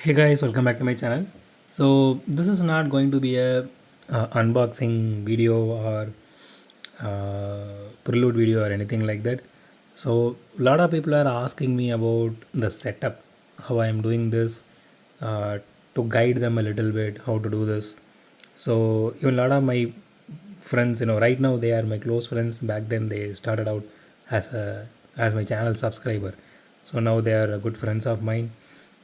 Hey guys, welcome back to my channel. So this is not going to be a unboxing video or prelude video or anything like that. So a lot of people are asking me about the setup, how I am doing this, to guide them a little bit how to do this. So even a lot of my friends, right now they are my close friends. Back then they started out as my channel subscriber. So now they are good friends of mine.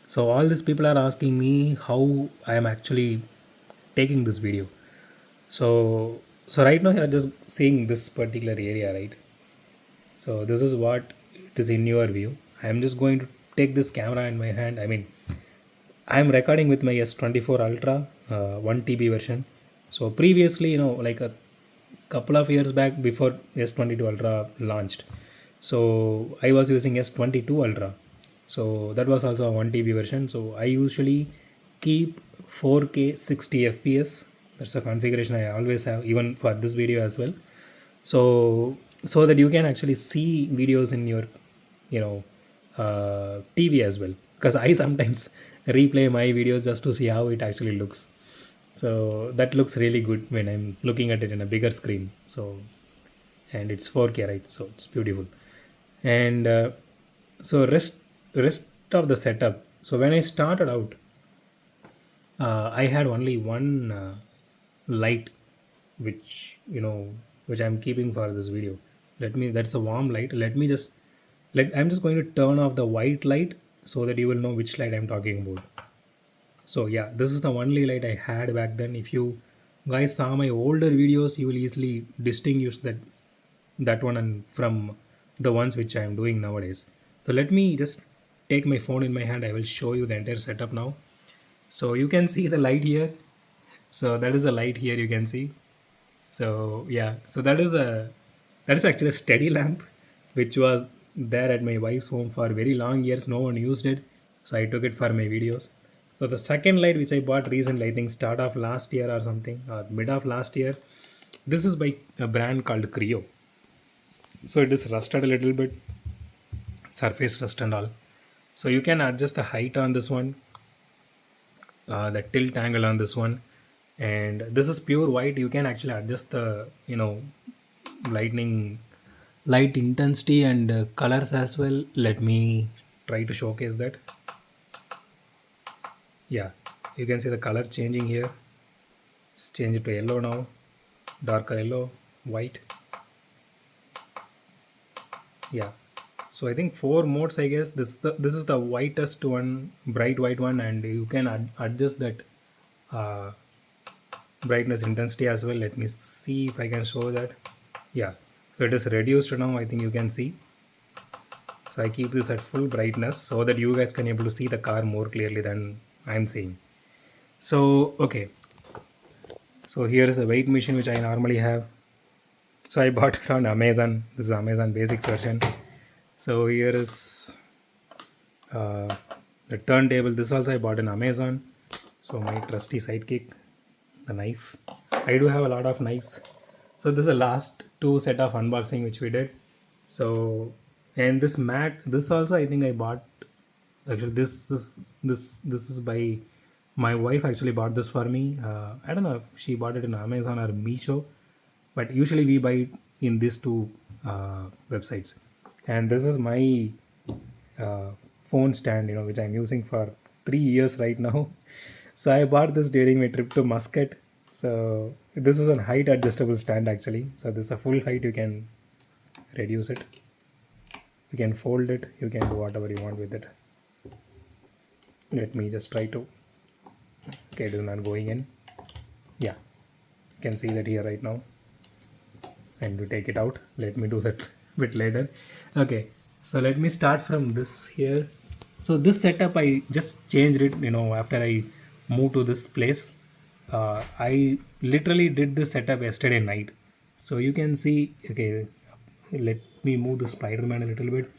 So all these people are asking me how I am actually taking this video. So right now you are just seeing this particular area, right? So this is what it is in your view. I am just going to take this camera in my hand. I mean, I am recording with my S24 Ultra 1 TB version. So previously, like a couple of years back before S22 Ultra launched, so I was using S22 Ultra. So that was also a 1 TB version. So I usually keep 4K 60 FPS. That's the configuration I always have, even for this video as well. So that you can actually see videos in your you know TV as well, because I sometimes replay my videos just to see how it actually looks. So that looks really good when I'm looking at it in a bigger screen. So and it's 4K, right? So it's beautiful. And so rest of the setup. So when I started out, I had only one light, which which I'm keeping for this video. That's a warm light. I'm just going to turn off the white light so that you will know which light I'm talking about. So yeah, this is the only light I had back then. If you guys saw my older videos, you will easily distinguish that one and from the ones which I am doing nowadays. So let me just take my phone in my hand. I will show you the entire setup now. So you can see the light here. So that is the light here you can see. So yeah, so that is actually a steady lamp, which was there at my wife's home for very long years. No one used it, so I took it for my videos. So the second light which I bought recently, I think start of last year or something, or mid of last year. This is by a brand called Creo. So it is rusted a little bit, surface rust and all. So you can adjust the height on this one, the tilt angle on this one, and this is pure white. You can actually adjust the lightning light intensity and colors as well. Let me try to showcase that. Yeah, you can see the color changing here. Let's change it to yellow now, darker yellow, white. Yeah, so I think four modes, I guess. This is the whitest one, bright white one, and you can adjust that uh, brightness intensity as well. Let me see if I can show that. Yeah, so it is reduced now, I think you can see. So I keep this at full brightness so that you guys can able to see the car more clearly than I'm seeing. So okay, so here is a weight machine which I normally have. So I bought it on Amazon. This is Amazon Basics version. So here is uh, the turntable. This also I bought in Amazon. So my trusty sidekick, the knife. I do have a lot of knives. So this is the last two set of unboxing which we did. So and this mat, this also I think I bought. Actually, this is by my wife. Actually bought this for me. I don't know if she bought it in Amazon or Meesho, but usually we buy it in these two websites. And this is my uh, phone stand, which I'm using for 3 years right now. So I bought this during my trip to Muscat. So this is a height adjustable stand actually. So this is a full height. You can reduce it. You can fold it. You can do whatever you want with it. Let me just try to. Okay, it is not going in. Yeah, you can see that here right now. And to take it out, let me do that bit later. Okay, so let me start from this here. So this setup I just changed it, after I moved to this place. I literally did this setup yesterday night. So you can see, okay, let me move the Spider-Man a little bit.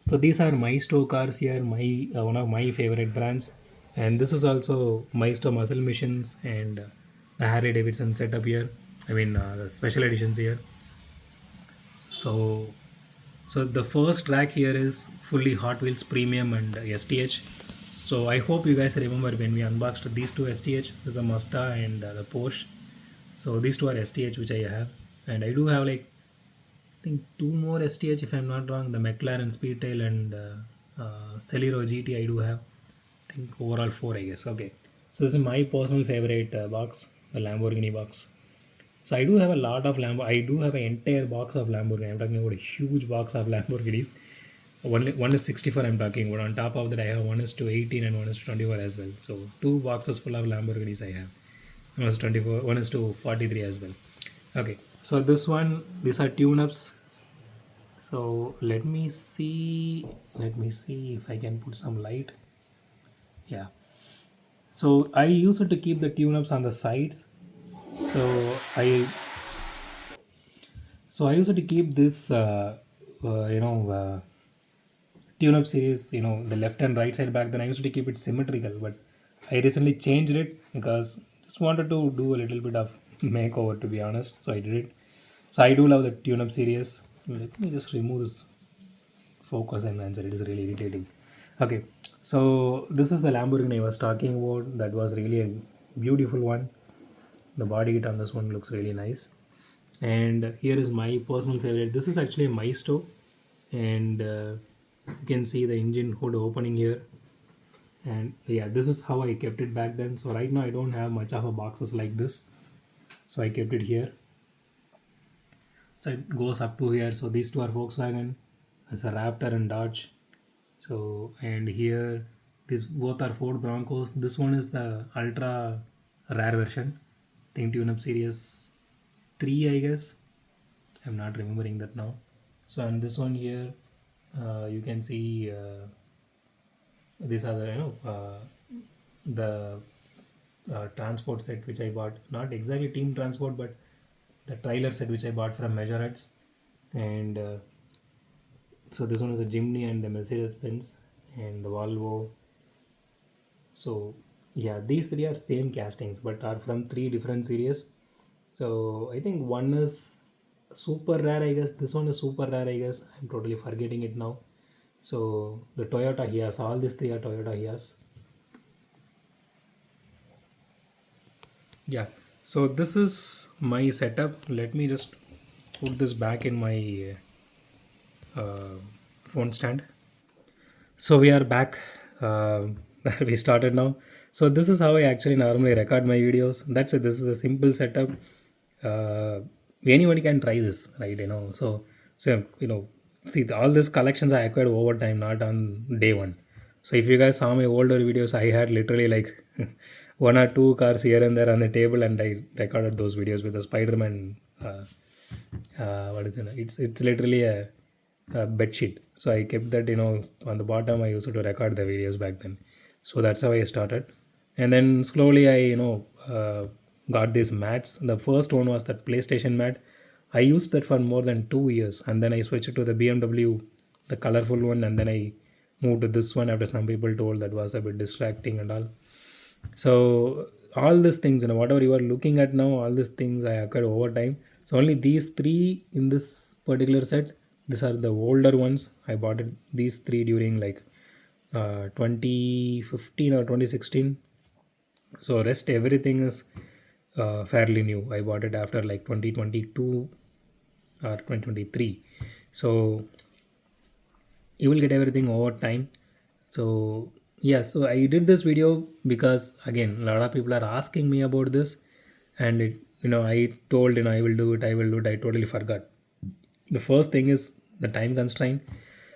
So these are my store cars here, my one of my favorite brands, and this is also my store muscle machines and the Harley Davidson setup here. I mean the special editions here. So the first track here is fully Hot Wheels Premium and STH. So I hope you guys remember when we unboxed these two STH. This is the Mazda and the Porsche. So these two are STH which I have, and I do have like I think two more STH if I'm not wrong. The McLaren Speedtail and Celero GT I do have. I think overall four I guess. Okay, so this is my personal favorite box, the Lamborghini box. So I do have a lot of Lambo. I do have an entire box of Lamborghini. I'm talking about a huge box of Lamborghinis. One is 64. I'm talking about. On top of that, I have one is to 18 and one is to 24 as well. So two boxes full of Lamborghinis I have. One is 24. One is to 43 as well. Okay. So this one, these are tune-ups. So let me see. Let me see if I can put some light. Yeah. So I use it to keep the tune-ups on the sides. So I used to keep this, tune-up series, the left and right side back then. I used to keep it symmetrical, but I recently changed it because just wanted to do a little bit of makeover, to be honest. So I did it. So I do love the tune-up series. Let me just remove this focus and answer. It is really irritating. Okay, so this is the Lamborghini I was talking about. That was really a beautiful one. The body kit on this one looks really nice. And here is my personal favorite. This is actually a Maestro, and you can see the engine hood opening here. And yeah, this is how I kept it back then. So right now I don't have much of a boxes like this, so I kept it here. So it goes up to here. So these two are Volkswagen. It's a Raptor and Dodge. So and here these both are Ford Broncos. This one is the ultra rare version. Think tune up series 3 I guess. I'm not remembering that now. So on this one here, you can see these are the the transport set which I bought. Not exactly team transport, but the trailer set which I bought from Measurettes. And so this one is a Jimny and the Mercedes Benz and the Volvo. So yeah, these three are same castings but are from three different series. So I think one is super rare I guess. This one is super rare I guess. I'm totally forgetting it now. So the Toyota Hiace, all these three are Toyota Hiace. Yeah. So this is my setup. Let me just put this back in my uh, phone stand. So we are back where we started now. So this is how I actually normally record my videos. That's it. This is a simple setup. Uh, Anybody can try this, right? See all these collections I acquired over time, not on day one. So if you guys saw my older videos, I had literally like one or two cars here and there on the table, and I recorded those videos with the Spider-Man. What is it? It's literally a bed sheet. So I kept that on the bottom. I used to record the videos back then. So that's how I started, and then slowly I got these mats. The first one was that PlayStation mat. I used that for more than 2 years, and then I switched to the BMW, the colorful one, and then I moved to this one after some people told that was a bit distracting and all. So all these things, whatever you are looking at now, all these things I acquired over time. So only these three in this particular set. These are the older ones. I bought these three during like 2015 or 2016. So rest everything is fairly new. I bought it after like 2022 or 2023. So you will get everything over time. So yeah, so I did this video because again a lot of people are asking me about this, and I told I will do it, I will do it. I totally forgot. The first thing is the time constraint.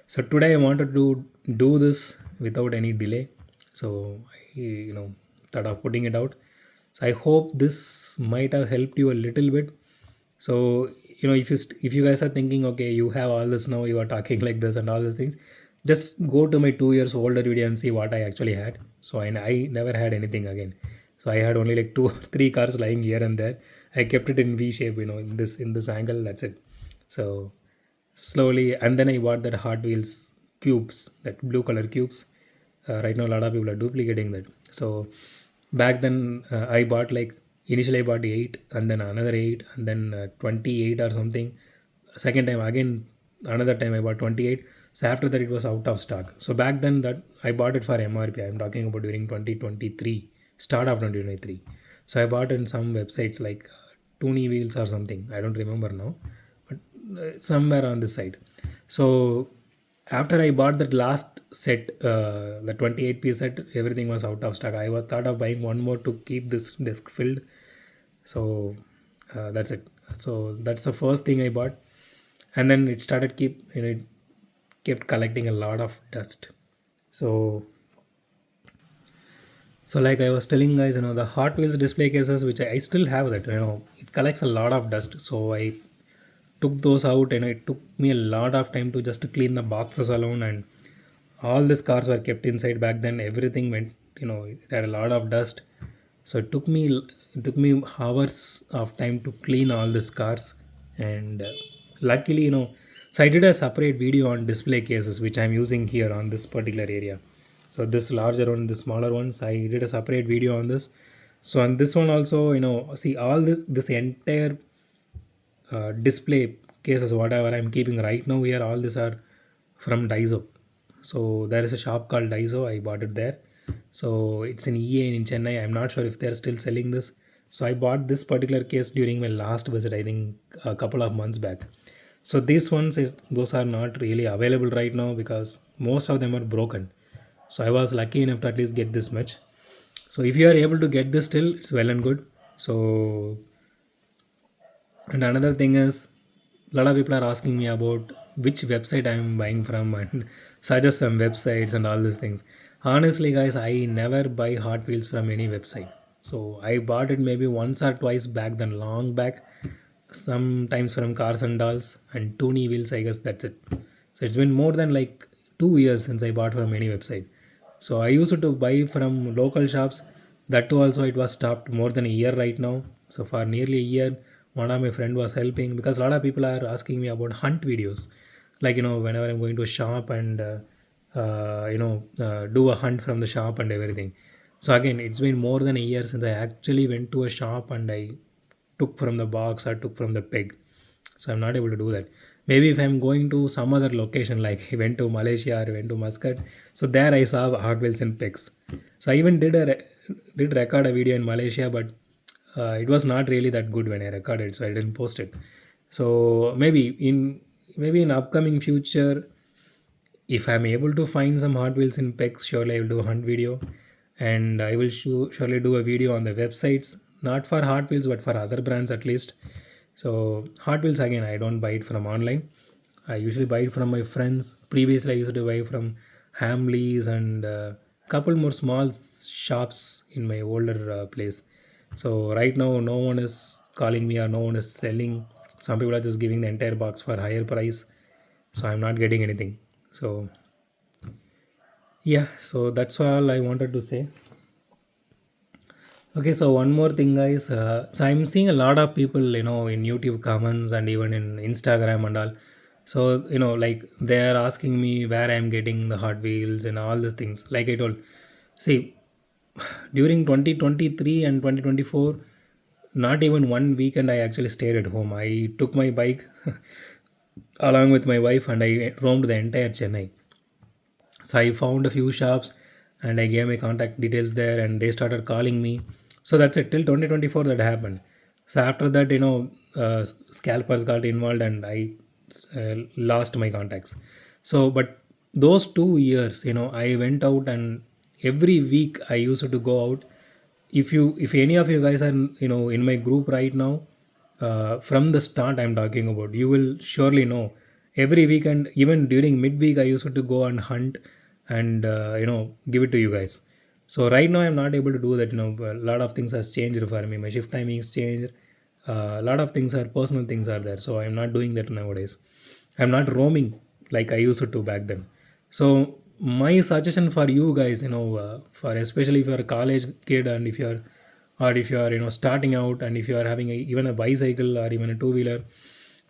So today I wanted to do this without any delay. So I thought of putting it out. So I hope this might have helped you a little bit. So if you guys are thinking, okay, you have all this now, you are talking like this and all these things, just go to my 2 years older video and see what I actually had. So I never had anything again. So I had only like two or three cars lying here and there. I kept it in V shape, in this angle. That's it. So slowly, and then I bought that Hot Wheels cubes, that blue color cubes. Right now, a lot of people are duplicating that. So back then, I bought like initially I bought eight, and then another eight, and then 28 or something. Second time again, another time I bought 28. So after that, it was out of stock. So back then, that I bought it for MRP. I'm talking about during 2023, start of 2023. So I bought in some websites like Toonie Wheels or something. I don't remember now, but somewhere on this side. So after I bought that last set, the 28-piece set, everything was out of stock. I was thought of buying one more to keep this desk filled. So that's it. So that's the first thing I bought, and then it started it kept collecting a lot of dust. So like I was telling guys, the Hot Wheels display cases, which I still have that, it collects a lot of dust. So I took those out, and it took me a lot of time to just clean the boxes alone, and all these cars were kept inside back then. Everything went, it had a lot of dust. So it took me hours of time to clean all these cars, and luckily, so I did a separate video on display cases, which I'm using here on this particular area. So this larger one, the smaller ones, I did a separate video on this. So on this one also, see all this entire display cases, whatever I'm keeping right now here, all these are from Daiso. So there is a shop called Daiso. I bought it there. So it's in EA in Chennai. I'm not sure if they're still selling this. So I bought this particular case during my last visit, I think a couple of months back. So these ones is those are not really available right now because most of them are broken. So I was lucky enough to at least get this much. So if you are able to get this still, it's well and good. So, and another thing is, a lot of people are asking me about which website I'm buying from and suggest some websites and all these things. Honestly, guys, I never buy Hot Wheels from any website. So I bought it maybe once or twice back then, long back. Sometimes from Cars and Dolls and Toonie Wheels, I guess that's it. So it's been more than like 2 years since I bought from any website. So I used to buy from local shops. That too also it was stopped more than a year right now. So for nearly a year, one of my friend was helping because a lot of people are asking me about hunt videos. Like whenever I'm going to a shop and do a hunt from the shop and everything. So again, it's been more than a year since I actually went to a shop and I took from the box or took from the peg. So I'm not able to do that. Maybe if I'm going to some other location, like I went to Malaysia or went to Muscat, so there I saw Hot Wheels and pigs. So I even did record a video in Malaysia, but it was not really that good when I recorded, so I didn't post it. So maybe in upcoming future, if I'm able to find some Hot Wheels in pegs, surely I will do a hunt video, and I will surely do a video on the websites, not for Hot Wheels but for other brands at least. So Hot Wheels again, I don't buy it from online. I usually buy it from my friends. Previously, I used to buy from Hamleys and couple more small shops in my older place. So right now, no one is calling me or no one is selling. Some people are just giving the entire box for higher price. So I'm not getting anything. So yeah, so that's all I wanted to say. Okay, so one more thing, guys. So I'm seeing a lot of people, in YouTube comments and even in Instagram and all. So, like they're asking me where I'm getting the Hot Wheels and all these things. Like I told, see, during 2023 and 2024, not even one weekend I actually stayed at home. I took my bike along with my wife and I roamed the entire Chennai. So I found a few shops and I gave my contact details there and they started calling me. So that's it till 2024 that happened. So after that, scalpers got involved and I lost my contacts. So, but those 2 years, I went out and every week I used to go out. If any of you guys are in my group right now, from the start I'm talking about, you will surely know every weekend, even during midweek, I used to go and hunt and give it to you guys. So right now I'm not able to do that. A lot of things has changed for me. My shift timings changed. A lot of things are personal things are there, so I'm not doing that nowadays. I'm not roaming like I used to back then. So my suggestion for you guys, for especially if you're a college kid and if you are starting out and if you are having even a bicycle or even a two wheeler,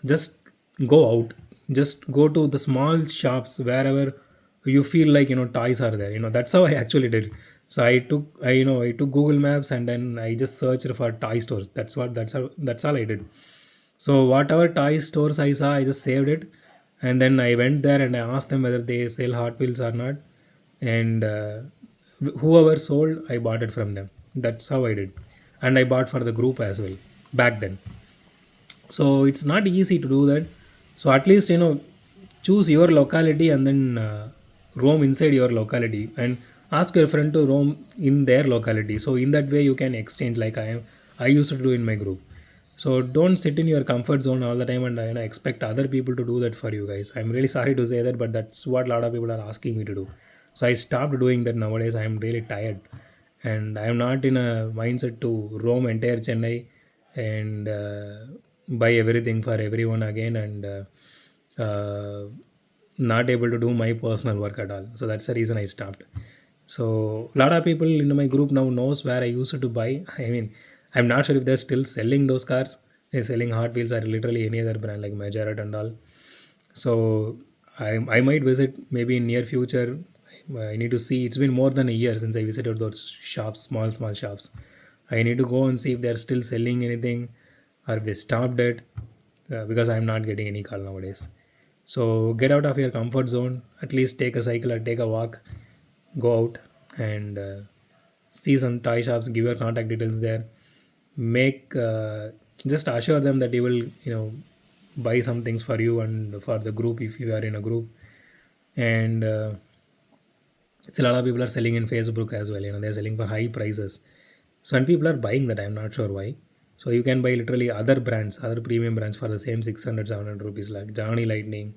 just go out, just go to the small shops wherever you feel like toys are there. That's how I actually did. So I took Google Maps and then I just searched for toy stores. That's all I did. So whatever toy stores I saw, I just saved it And then I went there and I asked them whether they sell Hot Wheels or not. And whoever sold, I bought it from them. That's how I did. And I bought for the group as well back then. So it's not easy to do that. So at least, choose your locality and then roam inside your locality and ask your friend to roam in their locality. So in that way you can exchange, like I used to do in my group. So don't sit in your comfort zone all the time and expect other people to do that for you guys. I'm really sorry to say that, but that's what a lot of people are asking me to do. So I stopped doing that nowadays. I'm really tired, and I'm not in a mindset to roam entire Chennai and buy everything for everyone again, and not able to do my personal work at all. So that's the reason I stopped. So a lot of people in my group now knows where I used to buy. I mean, I'm not sure if they're still selling those cars. They're selling Hot Wheels or literally any other brand like Majorat and all. So I might visit maybe in near future. I need to see. It's been more than a year since I visited those shops, small shops. I need to go and see if they're still selling anything or if they stopped it, because I'm not getting any call nowadays. So get out of your comfort zone. At least take a cycle or take a walk. Go out and see some toy shops. Give your contact details there. Make just assure them that you will buy some things for you and for the group if you are in a group. And still a lot of people are selling in Facebook as well. They're selling for high prices. So and people are buying that. I'm not sure why. So you can buy literally other brands, other premium brands for the same 600, 700 rupees, like Johnny Lightning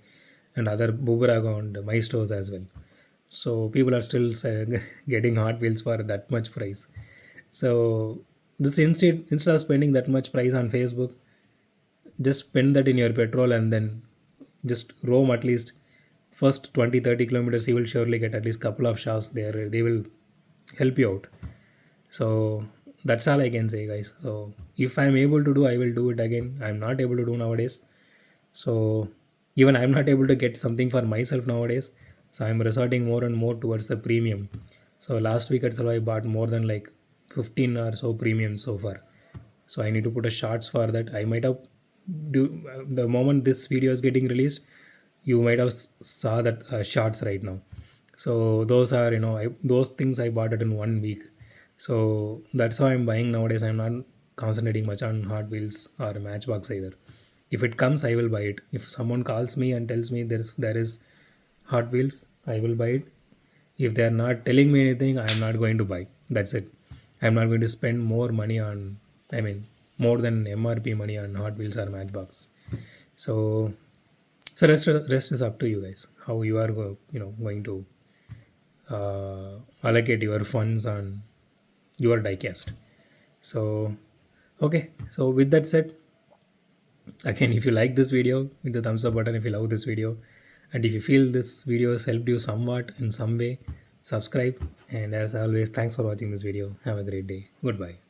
and other Boomerang and My Stores as well. So people are still getting Hot Wheels for that much price. So this instead of spending that much price on Facebook, just spend that in your petrol and then just roam at least first 20-30 kilometers. You will surely get at least couple of shops there. They will help you out. So that's all I can say, guys. So if I'm able to do, I will do it again. I'm not able to do nowadays. So even I'm not able to get something for myself nowadays. So I'm resorting more and more towards the premium. So last week itself I bought more than like 15 or so premium so far. So I need to put a shots for that. I might have do the moment this video is getting released, you might have saw that shots right now. So those are, those things I bought it in 1 week. So that's how I'm buying nowadays. I'm not concentrating much on Hot Wheels or Matchbox either. If it comes, I will buy it. If someone calls me and tells me there is Hot Wheels, I will buy it. If they are not telling me anything, I am not going to buy. That's it. I'm not going to spend more money on, I mean, more than MRP money on Hot Wheels or Matchbox. So, so rest is up to you guys. How you are going to allocate your funds on your diecast. So, okay. So with that said, again, if you like this video, hit the thumbs up button if you love this video, and if you feel this video has helped you somewhat in some way, subscribe. And as always, thanks for watching this video. Have a great day. Goodbye.